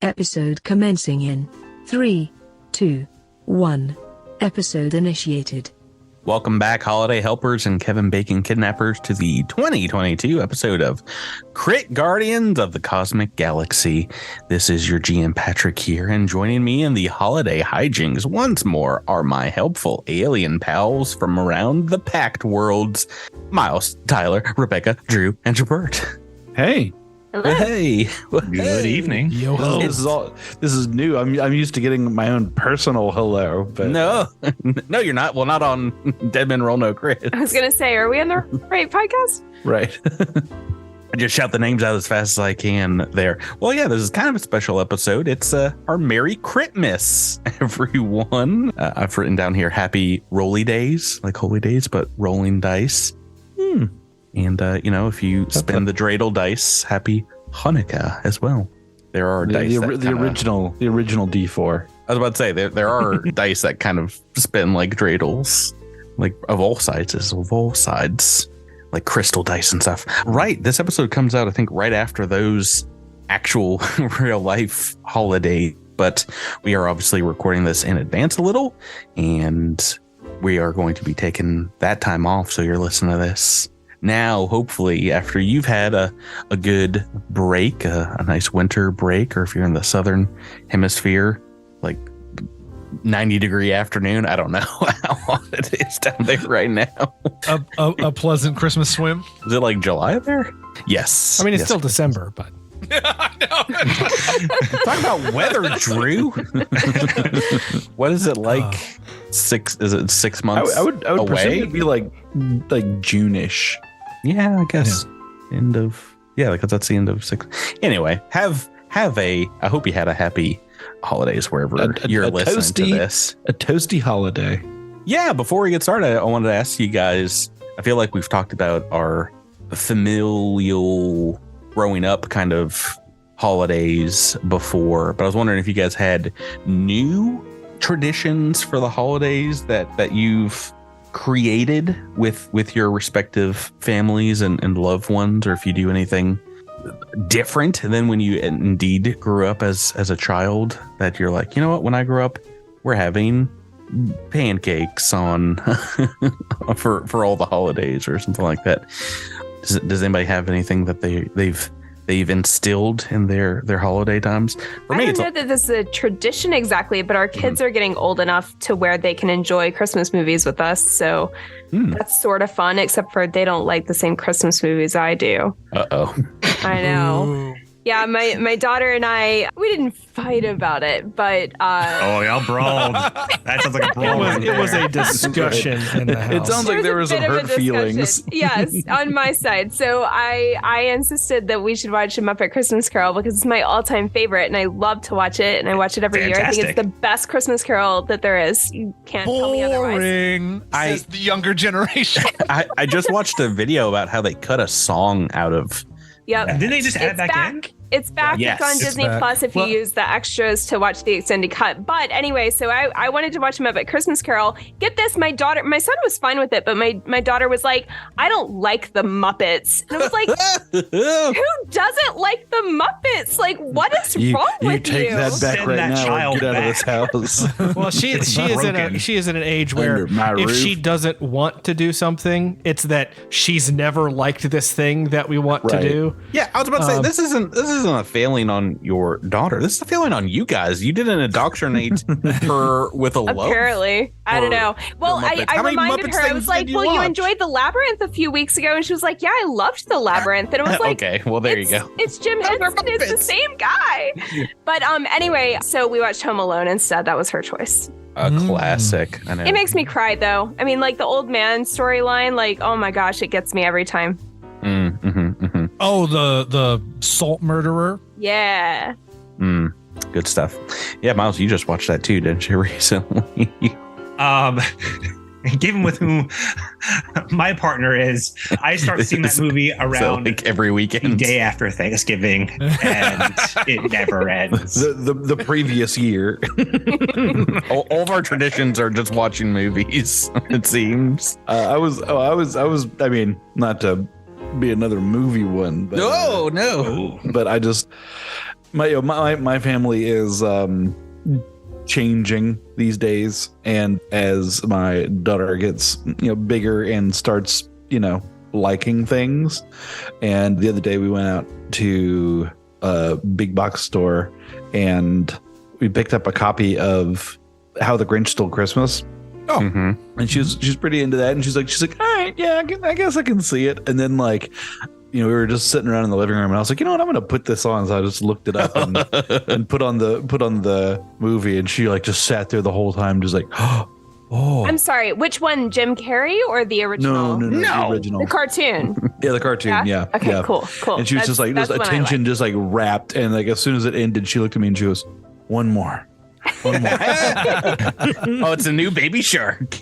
Episode commencing in 3, 2, 1. Episode initiated. Welcome back, holiday helpers and Kevin Bacon kidnappers, to the 2022 episode of Crit Guardians of the Cosmic Galaxy. This is your GM Patrick here, and joining me in the holiday hijinks once more are my helpful alien pals from around the Pact worlds, Miles, Tyler, Rebecca, Drew, and Jabert. Hey. Hello. Hey. Good evening. Yo ho. This is new. I'm used to getting my own personal hello, but No, you're not. Well, not on Dead Men Roll No Crit. I was going to say, are we on the right podcast? right. I just shout the names out as fast as I can there. Well, yeah, this is kind of a special episode. It's our Merry Critmas, everyone. I've written down here happy rolly days, like holy days, but rolling dice. And, if you spin the dreidel dice, happy Hanukkah as well. There are dice. The original D4. I was about to say, there are dice that kind of spin like dreidels, like of all sizes, like crystal dice and stuff. Right. This episode comes out, I think, right after those actual real life holiday. But we are obviously recording this in advance a little, and we are going to be taking that time off. So you're listening to this now, hopefully, after you've had a good break, a nice winter break, or if you're in the southern hemisphere, like 90-degree afternoon. I don't know how hot it is down there right now. A pleasant Christmas swim. Is it like July there? Yes. I mean, it's still December, but. Talk about weather, Drew. What is it like? Is it 6 months? I would away? presume it'd be like June-ish. Yeah, I guess end of because that's the end of 6. Anyway, I hope you had a happy holidays wherever you're listening to this. A toasty holiday. Yeah, before we get started, I wanted to ask you guys, I feel like we've talked about our familial growing up kind of holidays before, but I was wondering if you guys had new traditions for the holidays that you've created with your respective families and loved ones, or if you do anything different than when you indeed grew up as a child, that you're like, you know what, when I grew up, we're having pancakes on for all the holidays or something like that. Does anybody have anything that they've instilled in their holiday times? For me, I don't know that this is a tradition exactly, but our kids are getting old enough to where they can enjoy Christmas movies with us. So that's sort of fun, except for they don't like the same Christmas movies I do. Uh-oh. I know. Yeah, my daughter and I, we didn't fight about it, but... y'all brawled. That sounds like a brawl. It was a discussion in the house. It sounds like there was some hurt feelings. Yes, on my side. So I insisted that we should watch A Muppet Christmas Carol because it's my all-time favorite, and I love to watch it, and I watch it every year. I think it's the best Christmas Carol that there is. You can't tell me otherwise. Boring, says the younger generation. I just watched a video about how they cut a song out of... Yep. And didn't they just add it back in? It's back. Yes. It's on Disney Plus if you use the extras to watch the extended cut. But anyway, so I wanted to watch Muppet Christmas Carol. Get this, my son was fine with it, but my daughter was like, I don't like the Muppets. And I was like, who doesn't like the Muppets? Like, what is wrong with you? You take that back Send right that now child and get out of back. this house. Well, she is in an age where Under my if roof. she doesn't want to do something, it's that she's never liked this thing that we want to Right. do. Yeah, I was about to say, this isn't a failing on your daughter. This is a failing on you guys. You didn't indoctrinate her with a love. Apparently. I don't know. Well, Muppets. I How many reminded Muppets her, I things was like, did you well, you watch? enjoyed The Labyrinth a few weeks ago. And she was like, yeah, I loved The Labyrinth. And I was like, Okay, well, there you go. It's Jim Henson. It's the same guy. But anyway, so we watched Home Alone instead. That was her choice. A classic. I know. It makes me cry, though. I mean, like the old man storyline, like, oh my gosh, it gets me every time. Oh, the salt murderer. Yeah. Good stuff. Yeah, Miles, you just watched that too, didn't you, recently? Given with whom my partner is, I start seeing that movie around like every the weekend. day after Thanksgiving, and it never ends. The previous year. all of our traditions are just watching movies, it seems. I mean, not to be another movie one. But, no. But I just my family is changing these days, and as my daughter gets bigger and starts liking things, and the other day we went out to a big box store and we picked up a copy of How the Grinch Stole Christmas. Oh, and she's pretty into that, and she's like, all right, yeah, I guess I can see it. And then we were just sitting around in the living room, and I was like, I'm going to put this on. So I just looked it up and put on the movie, and she just sat there the whole time, just like, oh. I'm sorry, which one, Jim Carrey or the original? No, the original, the cartoon. Yeah, the cartoon. Yeah. Okay, yeah. cool. And she was just like, this attention just wrapped, and as soon as it ended, she looked at me and she goes, one more. Oh, it's a new Baby Shark.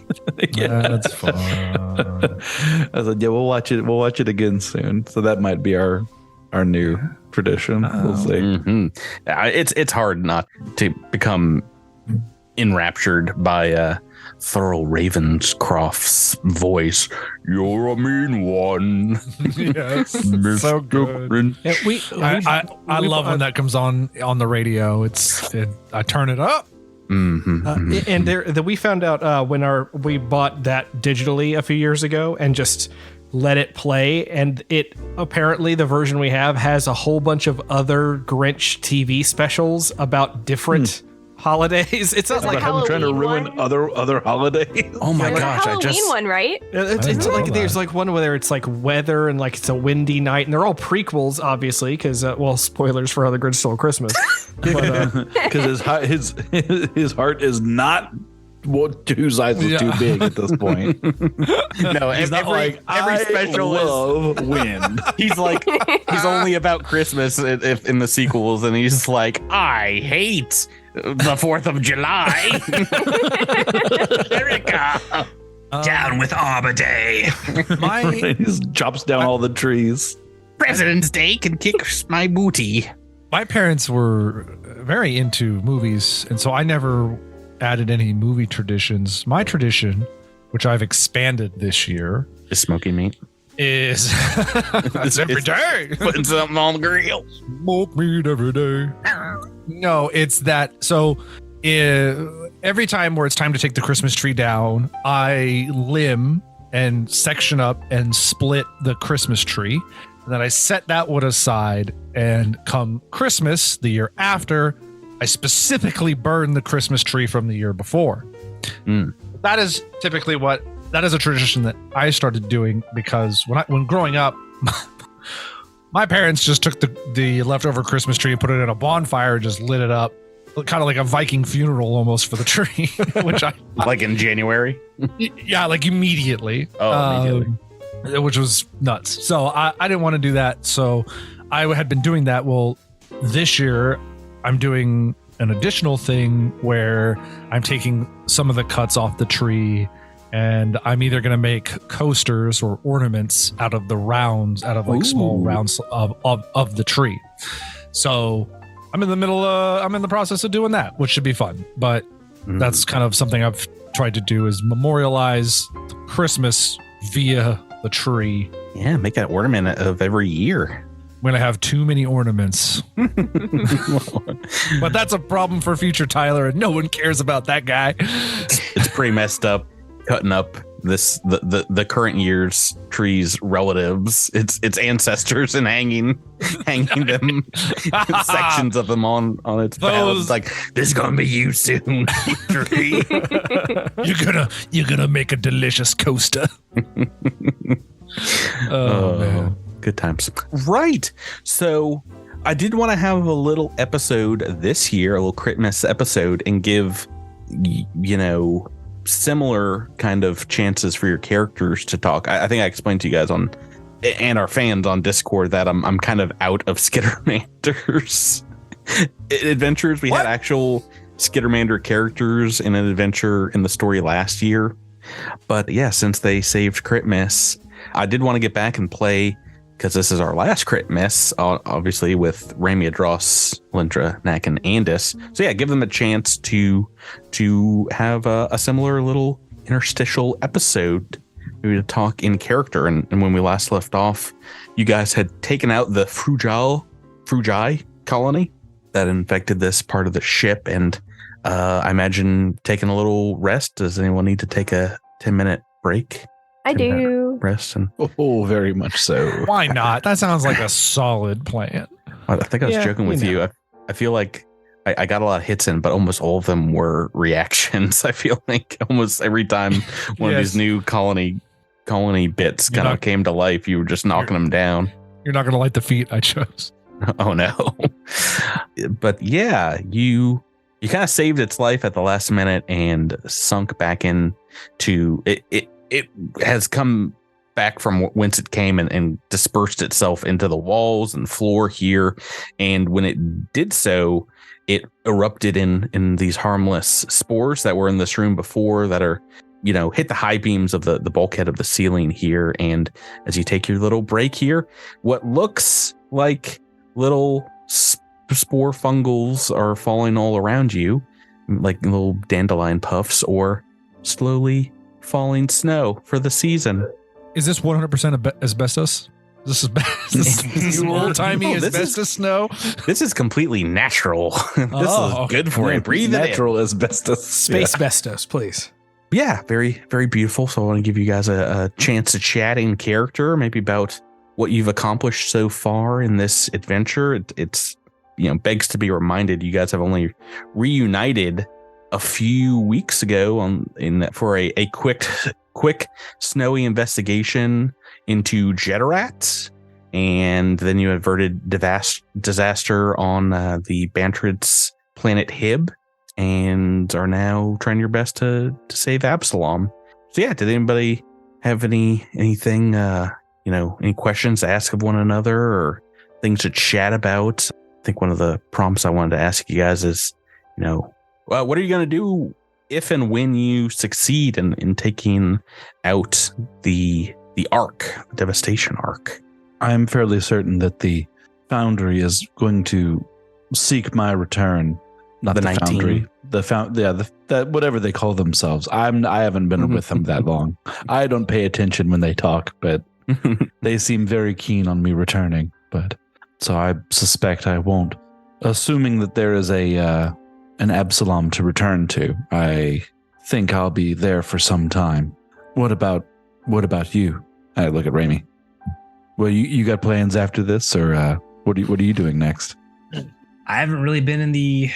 yeah, that's fun. I was like, yeah, we'll watch it again soon. So that might be our new tradition. We'll see. Mm-hmm. It's hard not to become enraptured by Thurl Ravenscroft's voice. You're a mean one. Yes, so good. Yeah, I love when that comes on the radio. I turn it up. And we found out when we bought that digitally a few years ago and just let it play, and it apparently the version we have has a whole bunch of other Grinch TV specials about different holidays. It's not like I'm trying to ruin one? other holidays. Oh my There's gosh! a Halloween one, right? It's like there's one where it's like weather and it's a windy night, and they're all prequels, obviously, because spoilers for How the Grinch Stole Christmas. Because his heart is not 2 sizes too big at this point. No, he's not every special love wind. He's only about Christmas if in the sequels, and he's like, I hate the 4th of July. America. Down with Arbor Day. He just chops down all the trees. President's Day can kick my booty. My parents were very into movies, and so I never added any movie traditions. My tradition, which I've expanded this year, is smoking meat. Is it's every day. Putting something on the grill. Smoke meat every day. No, it's that. So every time where it's time to take the Christmas tree down, I limb and section up and split the Christmas tree. And then I set that one aside, and come Christmas the year after, I specifically burn the Christmas tree from the year before. That is typically that is a tradition that I started doing, because when growing up, my parents just took the leftover Christmas tree and put it in a bonfire and just lit it up, kind of like a Viking funeral almost for the tree, which I like in January. Yeah, like immediately. Immediately. Which was nuts. So I didn't want to do that. So I had been doing that. Well, this year I'm doing an additional thing where I'm taking some of the cuts off the tree, and I'm either going to make coasters or ornaments out of the rounds, out of small rounds of the tree. So I'm in the process of doing that, which should be fun. But that's kind of something I've tried to do, is memorialize Christmas via the tree. Yeah, make an ornament of every year. I'm going to have too many ornaments. But that's a problem for future Tyler, and no one cares about that guy. It's pretty messed up cutting up the current year's tree's relatives, its ancestors, and hanging them sections of them on its boughs. Like, this is gonna be you soon, tree. You're gonna make a delicious coaster. Oh man, good times. Right. So I did want to have a little episode this year, a little Critmas episode, and give similar kind of chances for your characters to talk. I think I explained to you guys and our fans on Discord that I'm kind of out of Skittermanders adventures. We had actual Skittermander characters in an adventure in the story last year, but yeah, since they saved Critmas, I did want to get back and play, because this is our last Critmas, obviously, with Ramia Dross, Lintra, Knack, and Andis. So yeah, give them a chance to have a similar little interstitial episode maybe to talk in character. And when we last left off, you guys had taken out the frujai colony that infected this part of the ship, and I imagine taking a little rest. Does anyone need to take a 10-minute break? I do. Rest and very much so. Why not? That sounds like a solid plan. I think I was joking with you. I feel like I got a lot of hits in, but almost all of them were reactions. I feel like almost every time one of these new colony bits kind of came to life, you were just knocking them down. You're not going to like the feat I chose. Oh no. But yeah, you kind of saved its life at the last minute and sunk back in to it has come back from whence it came and dispersed itself into the walls and floor here. And when it did so, it erupted in these harmless spores that were in this room before that are, hit the high beams of the bulkhead of the ceiling here. And as you take your little break here, what looks like little spore fungals are falling all around you, like little dandelion puffs or slowly falling snow for the season. Is this 100% asbestos? This is old-timey asbestos snow? This is completely natural. This is good for it. Breathe natural asbestos. Space asbestos, please. Yeah, very, very beautiful. So I want to give you guys a chance to chat in character, maybe about what you've accomplished so far in this adventure. It's begs to be reminded you guys have only reunited a few weeks ago for a quick snowy investigation into Jetterats, and then you averted disaster on the Bantrid's planet Hib, and are now trying your best to save Absalom. So yeah, did anybody have anything any questions to ask of one another or things to chat about? I think one of the prompts I wanted to ask you guys is, what are you going to do if and when you succeed in taking out the Ark, the Devastation Ark? I'm fairly certain that the Foundry is going to seek my return. Not the 19. Foundry. The whatever they call themselves. I haven't been with them that long. I don't pay attention when they talk, but they seem very keen on me returning. But so I suspect I won't. Assuming that there is an Absalom to return to, I think I'll be there for some time. What about you? I look at Raimi. Well, you got plans after this, or what are you doing next? I haven't really been in the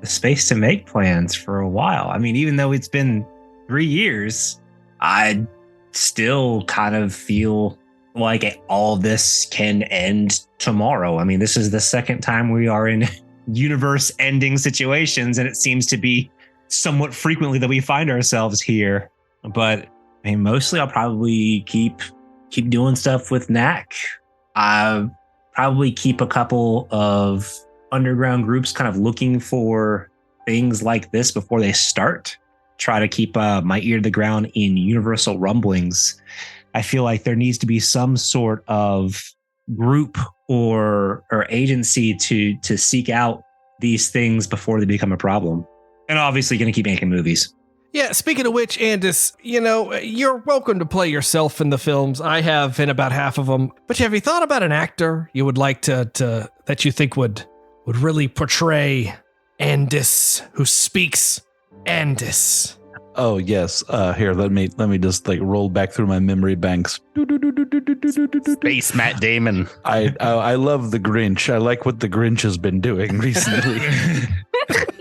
space to make plans for a while. I mean, even though it's been 3 years, I still kind of feel like all this can end tomorrow. I mean, this is the second time we are in universe-ending situations, and it seems to be somewhat frequently that we find ourselves here. But I mean, mostly I'll probably keep doing stuff with Knack. I'll probably keep a couple of underground groups kind of looking for things like this before they start. Try to keep my ear to the ground in universal rumblings. I feel like there needs to be some sort of group or agency to seek out these things before they become a problem. And obviously going to keep making movies. Yeah, speaking of which, Andis, you're welcome to play yourself in the films. I have in about half of them. But have you thought about an actor you would like to that you think would really portray Andis, who speaks Andis? Oh yes. Here, let me just roll back through my memory banks. Space Matt Damon. I love the Grinch. I like what the Grinch has been doing recently.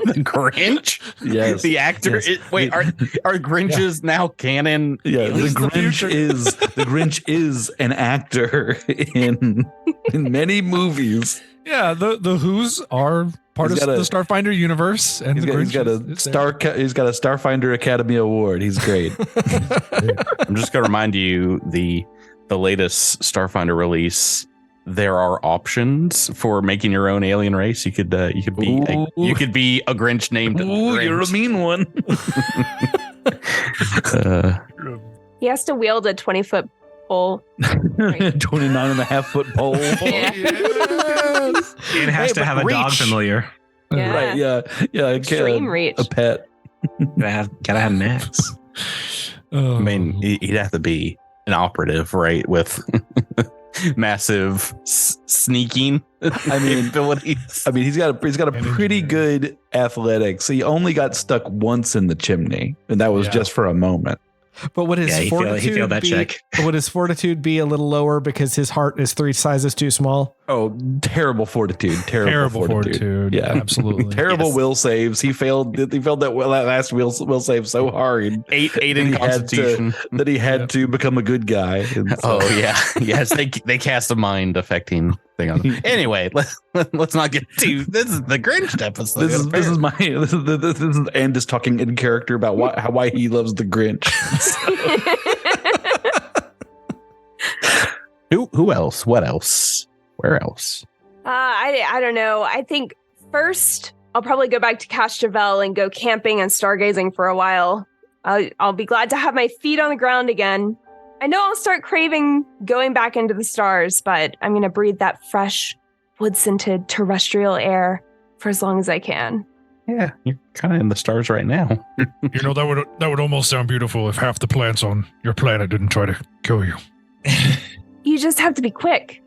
The Grinch? Yes. The actor? Yes. Are Grinches now canon? Yeah, the Grinch is an actor in many movies. Yeah, the Who's are part of the Starfinder universe, and he's got a Starfinder Academy Award. He's great. I'm just gonna remind you the latest Starfinder release. There are options for making your own alien race. You could be a Grinch named Grinch. You're a mean one. He has to wield a 20-foot pole. 29.5-foot pole. Yeah. Yes. And has to have a dog familiar. Yeah. Right, yeah. Extreme reach. A pet. Gotta have Max. Oh. I mean, he'd have to be an operative, right? With massive sneaking abilities. I mean, he's got a pretty good athletics. He only got stuck once in the chimney, and that was just for a moment. But would his fortitude be a little lower because his heart is 3 sizes too small? Oh, terrible fortitude. Terrible fortitude. Yeah, absolutely. Terrible will saves. He failed that last will save so hard. Eight in Constitution. That he had to become a good guy. Oh yeah, yes. They cast a mind affecting thing on him. Anyway, let's not get too. This is the Grinch episode. This is Andis talking in character about why he loves the Grinch. Who else? What else? Where else? I don't know. I think first I'll probably go back to Castrovel and go camping and stargazing for a while. I'll be glad to have my feet on the ground again. I know I'll start craving going back into the stars, but I'm going to breathe that fresh, wood-scented terrestrial air for as long as I can. Yeah, you're kind of in the stars right now. You know, that would almost sound beautiful if half the plants on your planet didn't try to kill you. You just have to be quick.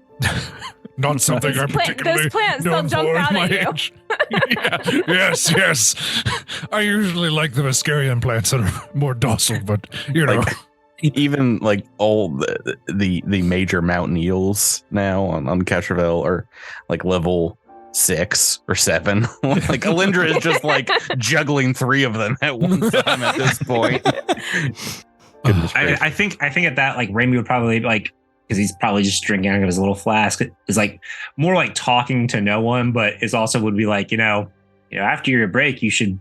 Not something I'm particularly those plants, they'll known jump for out in my at you. age. Yes. I usually like the Mascarian plants that are more docile, but you know. Even like all the major mountain eels now on Castrovel are like level 6 or 7. Like Alindra is just like juggling 3 of them at one time at this point. I think at that, like, Raimi would probably, like, because he's probably just drinking out of his little flask, is like more like talking to no one, but it's also would be like, you know, after your break, you should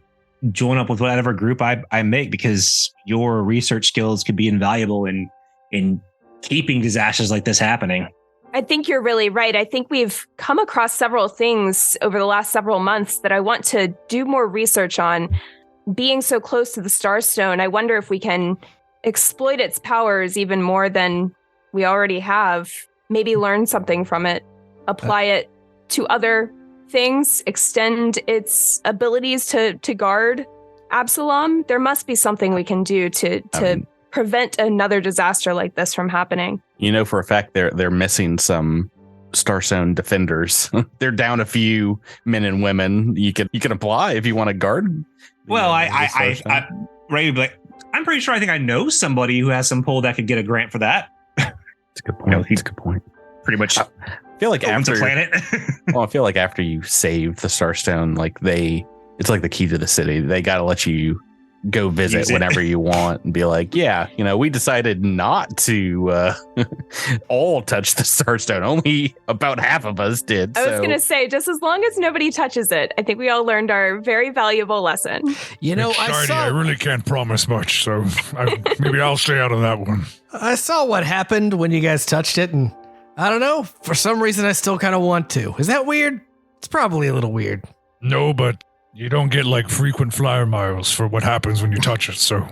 join up with whatever group I make, because your research skills could be invaluable in keeping disasters like this happening. I think you're really right. I think we've come across several things over the last several months that I want to do more research on. Being so close to the Starstone, I wonder if we can exploit its powers even more than we already have. Maybe learn something from it, apply it to other things, extend its abilities to guard Absalom. There must be something we can do to prevent another disaster like this from happening. You know for a fact they're missing some Starstone defenders. They're down a few men and women. You can apply if you want to guard. Well, I'm pretty sure I think I know somebody who has some pull that could get a grant for that. That's a good point. That's a good point. Pretty much. I feel like after planet. Well, I feel like after you save the Starstone, like it's like the key to the city. They got to let you go visit whenever you want and be like, yeah, we decided not to all touch the Starstone. Only about half of us did. I was going to say, just as long as nobody touches it, I think we all learned our very valuable lesson. I really can't promise much, so maybe I'll stay out of that one. I saw what happened when you guys touched it, and I don't know, for some reason I still kind of want to. Is that weird? It's probably a little weird. No, but you don't get like frequent flyer miles for what happens when you touch it, so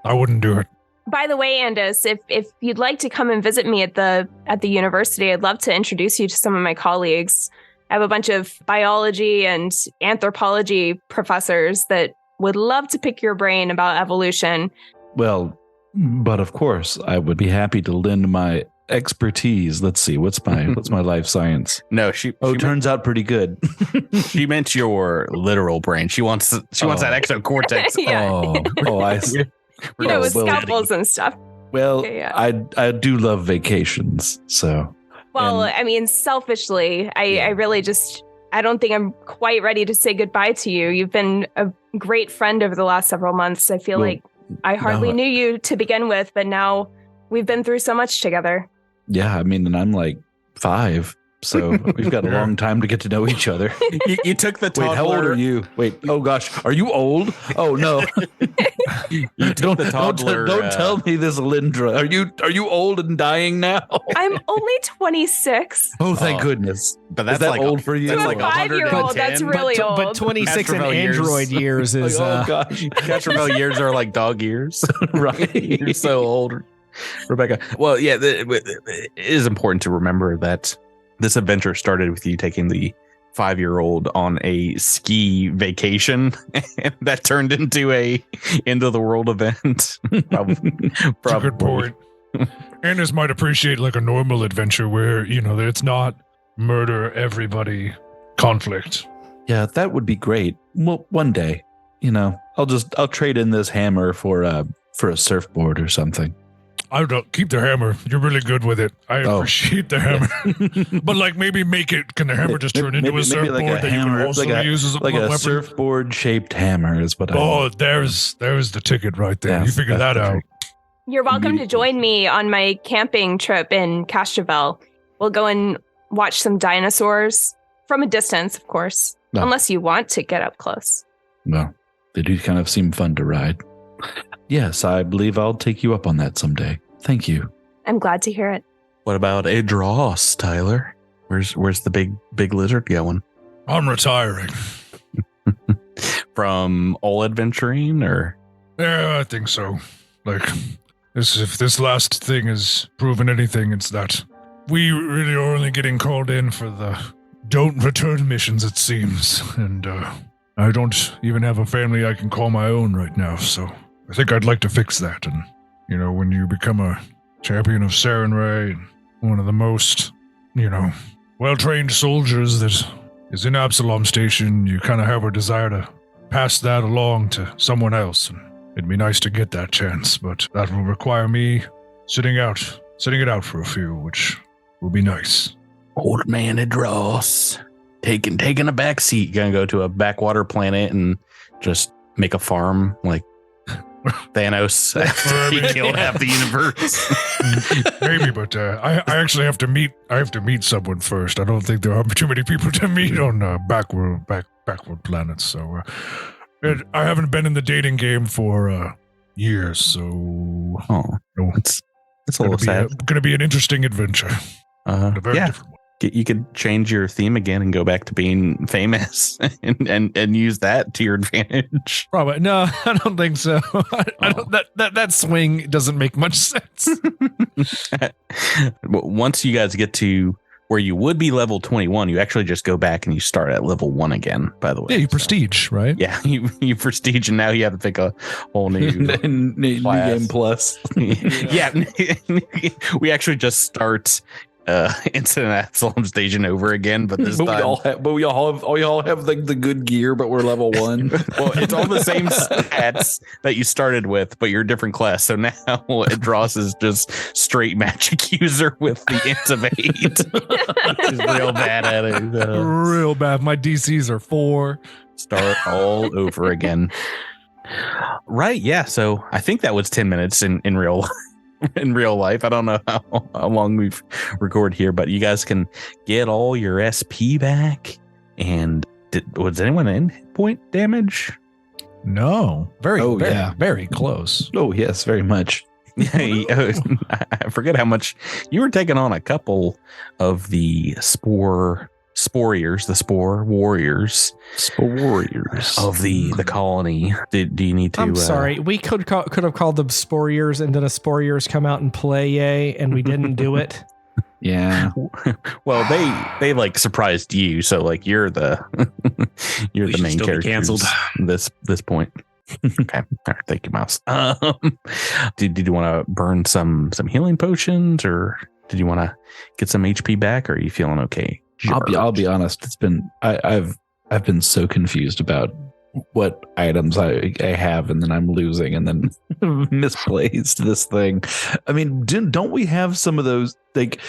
I wouldn't do it. By the way, Andis, if you'd like to come and visit me at the university, I'd love to introduce you to some of my colleagues. I have a bunch of biology and anthropology professors that would love to pick your brain about evolution. Well, but of course, I would be happy to lend my expertise. Let's see, what's my life science? No, she turns out pretty good. She meant your literal brain. She wants that exocortex. Yeah. I see. With scalpels and stuff. Well, yeah. I do love vacations, so. Well, I mean, selfishly, I really I don't think I'm quite ready to say goodbye to you. You've been a great friend over the last several months. I feel like I hardly knew you to begin with, but now we've been through so much together. Yeah, I mean, and I'm like 5, so we've got a long time to get to know each other. You took the toddler. Wait, how old are you? Wait, oh gosh, are you old? Oh no. You took the toddler. Don't tell me this, Alindra. Are you old and dying now? I'm only 26. Oh, thank goodness. But that's that old for you? That's like 5-year-old. That's really old. But 26 in Android years is. Oh gosh, Castrovel years are like dog years. Right. You're so old, Rebecca. Well, yeah, it is important to remember that this adventure started with you taking the 5-year-old on a ski vacation and that turned into a end of the world event. Probably. That's a good point. Anders might appreciate like a normal adventure where, it's not murder everybody conflict. Yeah, that would be great. Well, one day, I'll trade in this hammer for a surfboard or something. I don't keep the hammer. You're really good with it. I appreciate the hammer. But like maybe can the hammer just turn into a surfboard like that hammer, you can also use as a weapon? Surfboard shaped hammer is what I want. there's the ticket right there. You figure that out. You're welcome to join me on my camping trip in Castrovel. We'll go and watch some dinosaurs from a distance, of course, unless you want to get up close. Well, they do kind of seem fun to ride. Yes, I believe I'll take you up on that someday. Thank you. I'm glad to hear it. What about a dross, Tyler? Where's the big lizard going? I'm retiring. From all adventuring, or? Yeah, I think so. Like, if this last thing has proven anything, it's that we really are only getting called in for the don't return missions, it seems. And I don't even have a family I can call my own right now, so I think I'd like to fix that. And, when you become a champion of Sarenrae, one of the most, well-trained soldiers that is in Absalom Station, you kind of have a desire to pass that along to someone else. And it'd be nice to get that chance, but that will require me sitting it out for a few, which will be nice. Old man Dross taking a back seat, gonna go to a backwater planet and just make a farm like Thanos. He killed half the universe. Maybe, but I actually have to meet someone first. I don't think there are too many people to meet on backward planets. So I haven't been in the dating game for years. So it's a little sad. Going to be an interesting adventure. A very different one. You could change your theme again and go back to being famous and use that to your advantage. Probably. No, I don't think so. I don't, that swing doesn't make much sense. Once you guys get to where you would be level 21, you actually just go back and you start at level 1 again, by the way. Yeah, you prestige, right? Yeah, you prestige, and now you have to pick a whole new game plus. Yeah, we actually just start Incident at Absalom Station over again, but this time we all have like the good gear, but we're level 1. Well, it's all the same stats that you started with, but you're a different class. So now Dross is just straight magic user with the intimate. He's real bad at it. Real bad. My DCs are 4. Start all over again. Right, yeah. So I think that was 10 minutes in real life. In real life. I don't know how long we've recorded here, but you guys can get all your SP back. And was anyone in hit point damage? No. Very close. Oh, yes, very much. I forget how much you were taking on. A couple of the spore warriors of the colony. Do you need to? I'm sorry, we could have called them Sporiers, and then a Sporiers come out and play, and we didn't do it. Yeah. Well, they like surprised you, so like you're the main character. Canceled this point. Okay. All right. Thank you, Mouse. Did you want to burn some healing potions, or did you want to get some HP back? Or are you feeling okay? I'll be honest. It's been I've been so confused about what items I have, and then I'm losing, and then misplaced this thing. I mean, don't we have some of those? Like,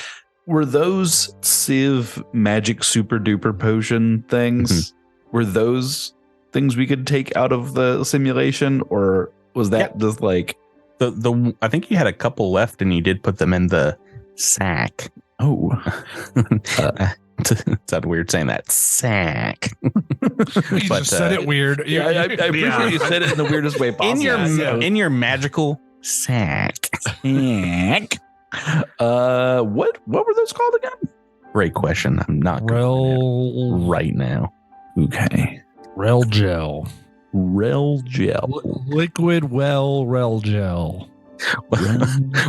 were those Civ magic super duper potion things? Mm-hmm. Were those things we could take out of the simulation, or was that just like the? I think you had a couple left, and you did put them in the sack. Oh. It's that weird saying that sack. You just said it weird. Yeah, I appreciate you said it in the weirdest way possible. In your magical sack. What were those called again? Great question. I'm not Rel right now. Okay. Rel gel. Liquid rel gel.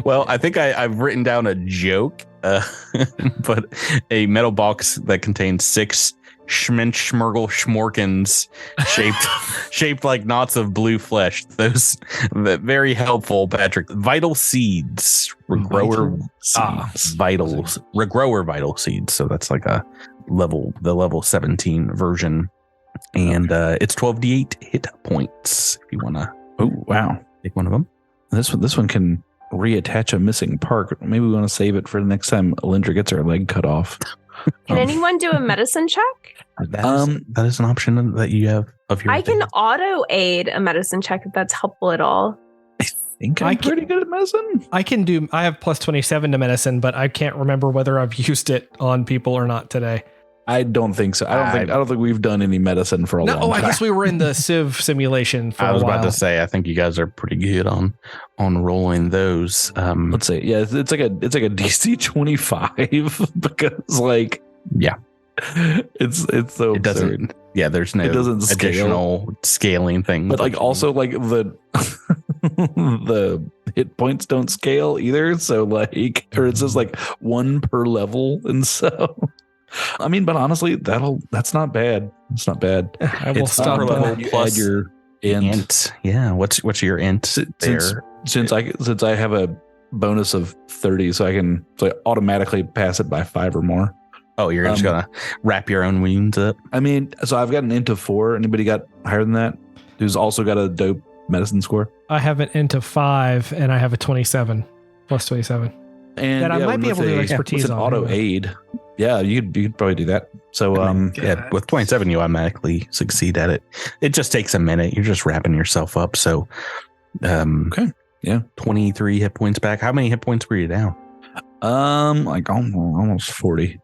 Well, I think I've written down a joke, but a metal box that contains 6 schminch schmurgle schmorkins shaped like knots of blue flesh. Those very helpful, Patrick. Vital seeds, regrower vital seeds. So that's like the level 17 version, and it's 12d8 hit points if you want to. Oh wow, take one of them. This one can reattach a missing part. Maybe we want to save it for the next time Alindra gets her leg cut off. Can anyone do a medicine check? That is an option that you have of your. I can auto aid a medicine check if that's helpful at all. I think I'm pretty good at medicine. I have plus 27 to medicine, but I can't remember whether I've used it on people or not today. I don't think so. I don't think we've done any medicine for a long time. I guess we were in the Civ simulation for a while. I was about to say, I think you guys are pretty good on rolling those. Let's say, yeah, it's like a DC 25 because like, yeah, it's so it doesn't. Yeah, there's no additional scaling thing. But like also like the hit points don't scale either. So like, or it's just like one per level, and so. I mean, but honestly, that's not bad. It's not bad. I will stop level plus your int. Yeah, what's your int there? Since I have a bonus of 30, so I automatically pass it by 5 or more. Oh, you're just gonna wrap your own wounds up. I mean, so I've got an int of 4. Anybody got higher than that? Who's also got a dope medicine score? I have an int of 5, and I have a 27 plus 27. And that I might be able to do expertise on. Auto aid. Yeah, you'd probably do that. So with 27, you automatically succeed at it. It just takes a minute. You're just wrapping yourself up. So, okay, yeah, 23 hit points back. How many hit points were you down? Like almost 40.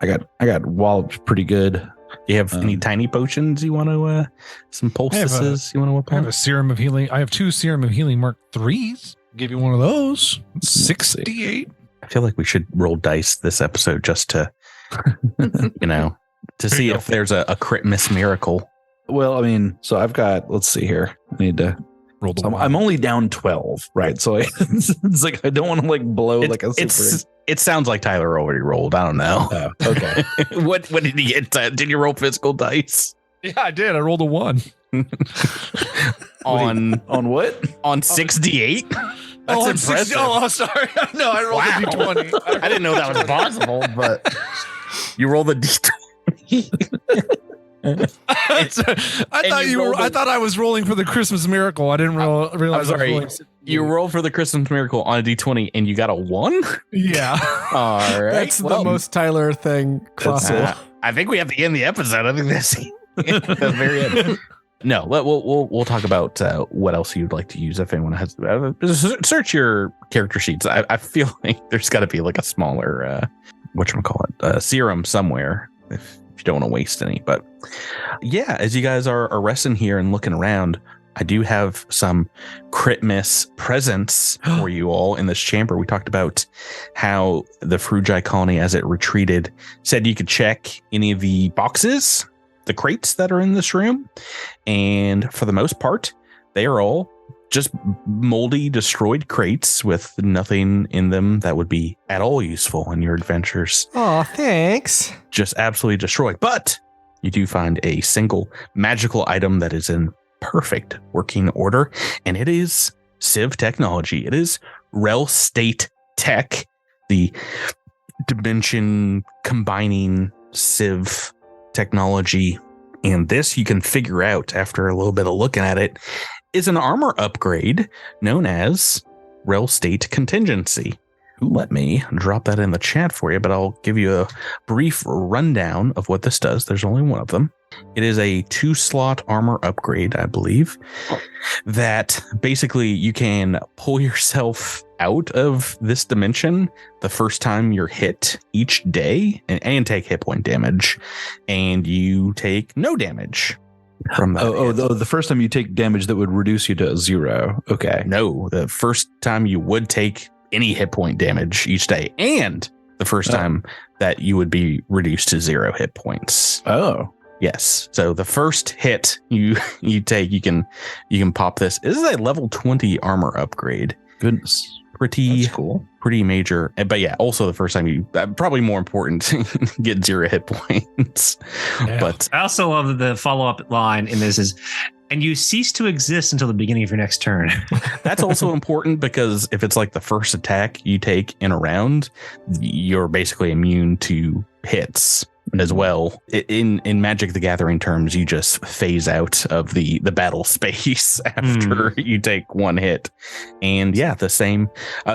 I got walloped pretty good. You have any tiny potions you want to? Some poultices you want to whip on? I have a serum of healing. I have 2 serum of healing Mark 3s. Give you one of those. 68. I feel like we should roll dice this episode just to, to see if there's a Critmas miracle. Well, I mean, so I've got, let's see here. I need to roll the I'm only down 12, right? So it's like, I don't want to like blow like a super. It sounds like Tyler already rolled. I don't know. Oh, okay. What did he get? Did you roll physical dice? Yeah, I did. I rolled a 1. on what? On 68? That's impressive. Sorry. No, I rolled a D20. I didn't know that was possible, but you rolled a D20. I thought I was rolling for the Christmas miracle. I didn't realize. I'm sorry. You rolled for the Christmas miracle on a D20 and you got a 1? Yeah. All right. That's the most Tyler thing crossover. I think we have to end the episode. I think that's the very end. No, we'll talk about what else you'd like to use if anyone has. Search your character sheets. I feel like there's got to be like a smaller whatchamacallit, serum somewhere if you don't want to waste any. But yeah, as you guys are resting here and looking around, I do have some Critmas presents for you all in this chamber. We talked about how the frujai colony, as it retreated, said you could check any of the boxes, the crates that are in this room, and for the most part they are all just moldy, destroyed crates with nothing in them that would be at all useful in your adventures. Oh, thanks. Just absolutely destroyed. But you do find a single magical item that is in perfect working order, and it is Civ technology. It is Rel State Tech, the dimension combining Civ technology. And this, you can figure out after a little bit of looking at it, is an armor upgrade known as Rel State Contingency. Let me drop that in the chat for you, but I'll give you a brief rundown of what this does. There's only one of them. It is a 2-slot armor upgrade, I believe, that basically you can pull yourself out of this dimension the first time you're hit each day and take hit point damage, and you take no damage from that. The first time you take damage that would reduce you to 0. Okay. No, the first time you would take any hit point damage each day, and the first time that you would be reduced to 0 hit points. Oh. Yes. So the first hit you take, you can pop this. This is a level 20 armor upgrade. Goodness. Pretty That's cool. Pretty major. But yeah, also the first time you probably more important get 0 hit points. Yeah. But I also love the follow-up line in this is, and you cease to exist until the beginning of your next turn. that's also important because if it's like the first attack you take in a round, you're basically immune to hits as well. In Magic the Gathering terms, you just phase out of the battle space after you take 1 hit. And yeah, the same.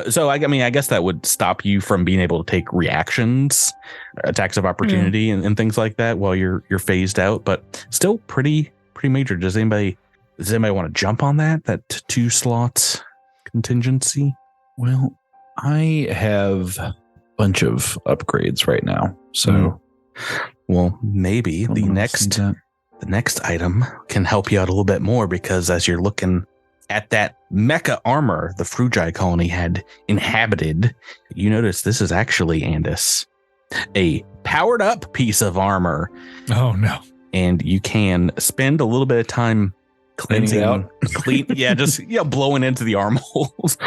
So I mean, I guess that would stop you from being able to take reactions, attacks of opportunity, and things like that while you're phased out. But still pretty major. Does anybody want to jump on that 2 slot contingency? Well, I have a bunch of upgrades right now, so well, maybe the next item can help you out a little bit more, because as you're looking at that mecha armor the Frujai colony had inhabited, you notice this is actually, Andis, a powered up piece of armor. Oh no. And you can spend a little bit of time cleansing it out. Just blowing into the armholes.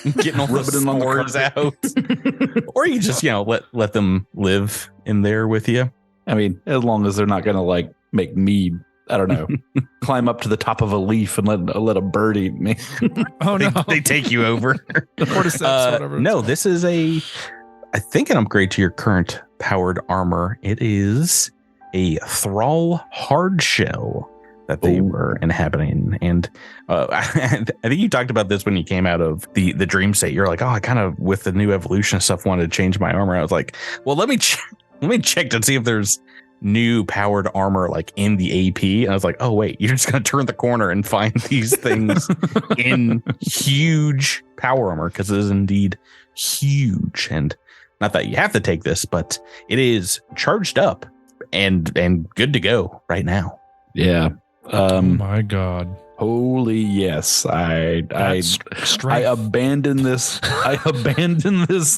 Getting all the spores out. Or you just, let them live in there with you. I mean, as long as they're not going to like make me, I don't know, climb up to the top of a leaf and let a bird eat me. Oh no. They take you over. Cordyceps, whatever. No, this is I think an upgrade to your current powered armor. It is a Thrall hard shell that they were inhabiting. And I think you talked about this when you came out of the dream state. You're like, oh, I kind of, with the new evolution stuff, wanted to change my armor. I was like, well, let me check to see if there's new powered armor like in the AP. And I was like, oh, wait, you're just going to turn the corner and find these things in huge power armor, because it is indeed huge. And not that you have to take this, but it is charged up and good to go right now. Yeah. Oh my god. Holy yes. I abandoned this. I abandoned this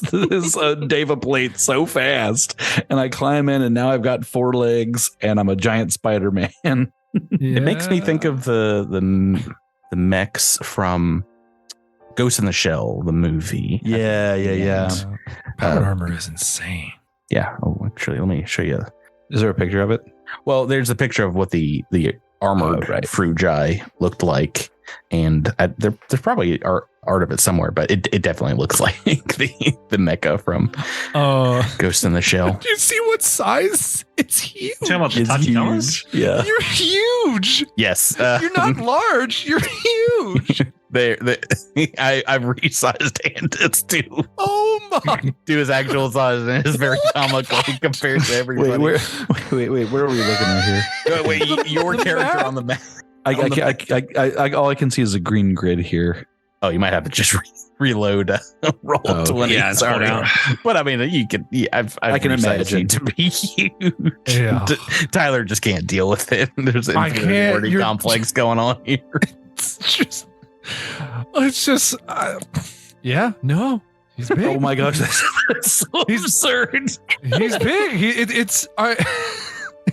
Deva plate so fast, and I climb in, and now I've got 4 legs, and I'm a giant Spider-Man. Yeah. It makes me think of the mechs from Ghost in the Shell, the movie. Yeah. Powered armor is insane. Yeah. Oh, actually, let me show you. Is there a picture of it? Well, there's a picture of what the armored Frujai looked like, and there's probably art of it somewhere, but it definitely looks like the mecha from Ghost in the Shell. Do you see what size? It's huge. Talking about the Tatianas? Yeah, you're huge. Yes, you're not large. You're huge. I've resized Andis too. Oh my! To his actual size, and it's very comical compared to everybody. Wait, where are we looking at here? Wait, your character on the map. All I can see is a green grid here. Oh, you might have to just reload roll 20. Yeah, sorry. But I mean, you can. I can imagine to be huge. Yeah. Tyler just can't deal with it. There's an inferiority complex going on here. It's just. Yeah. No. He's big. Oh my gosh, that's so absurd. He's big.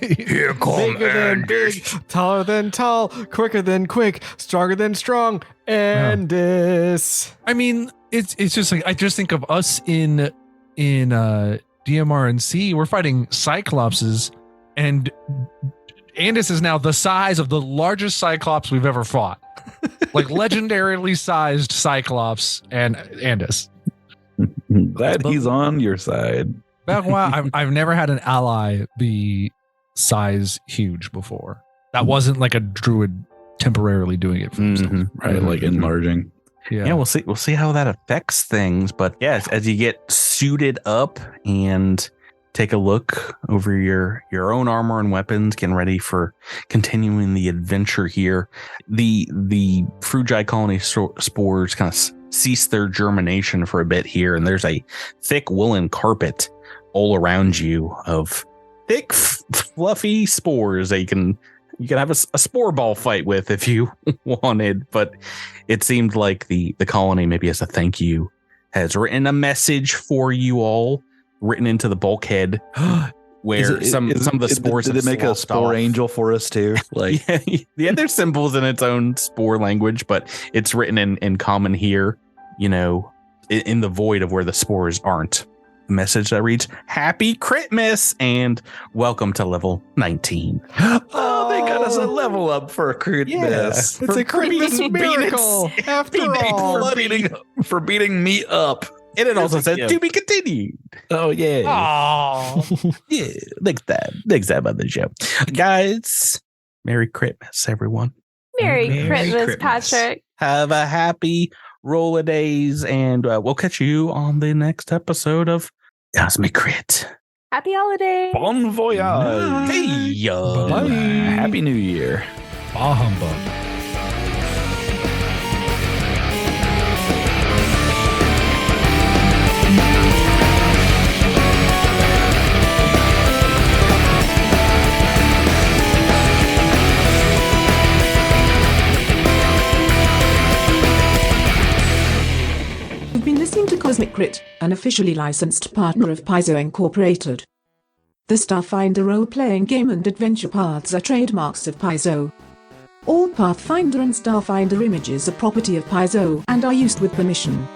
Here come bigger than big, taller than tall, quicker than quick, stronger than strong, Andis. I mean, it's just like I just think of us in DMR&C. We're fighting Cyclopses, and Andis is now the size of the largest Cyclops we've ever fought. Like legendarily sized Cyclops and Andis. Glad he's on your side. I've never had an ally be size huge before. That wasn't like a druid temporarily doing it for himself. Right, like enlarging. Yeah, we'll see how that affects things. But yes, as you get suited up and take a look over your own armor and weapons, getting ready for continuing the adventure here, the Frujai colony spores kind of cease their germination for a bit here, and there's a thick woolen carpet all around you of thick, fluffy spores that you can have a spore ball fight with if you wanted. But it seemed like the colony, maybe as a thank you, has written a message for you all, written into the bulkhead, where some of the spores. Did it make a spore angel for us too? Like, yeah, there's symbols in its own spore language, but it's written in common here. in the void of where the spores aren't. A message that reads, Happy Critmas and welcome to level 19. Oh, they got us a level up for Critmas. Yeah. It's a Christmas miracle after all. For beating me up. And it also said, to be continued. Oh, yeah. Oh, Yeah, next time on the show. Guys, Merry Critmas, everyone. Merry Merry Christmas, Christmas. Patrick. Have a happy roll of days, and we'll catch you on the next episode of Cosmic Crit. Happy holidays. Bon voyage. Hey, yo. Bye-bye. Happy New Year. Bah humbug. You've been listening to Cosmic Crit, an officially licensed partner of Paizo Incorporated. The Starfinder role-playing game and adventure paths are trademarks of Paizo. All Pathfinder and Starfinder images are property of Paizo and are used with permission.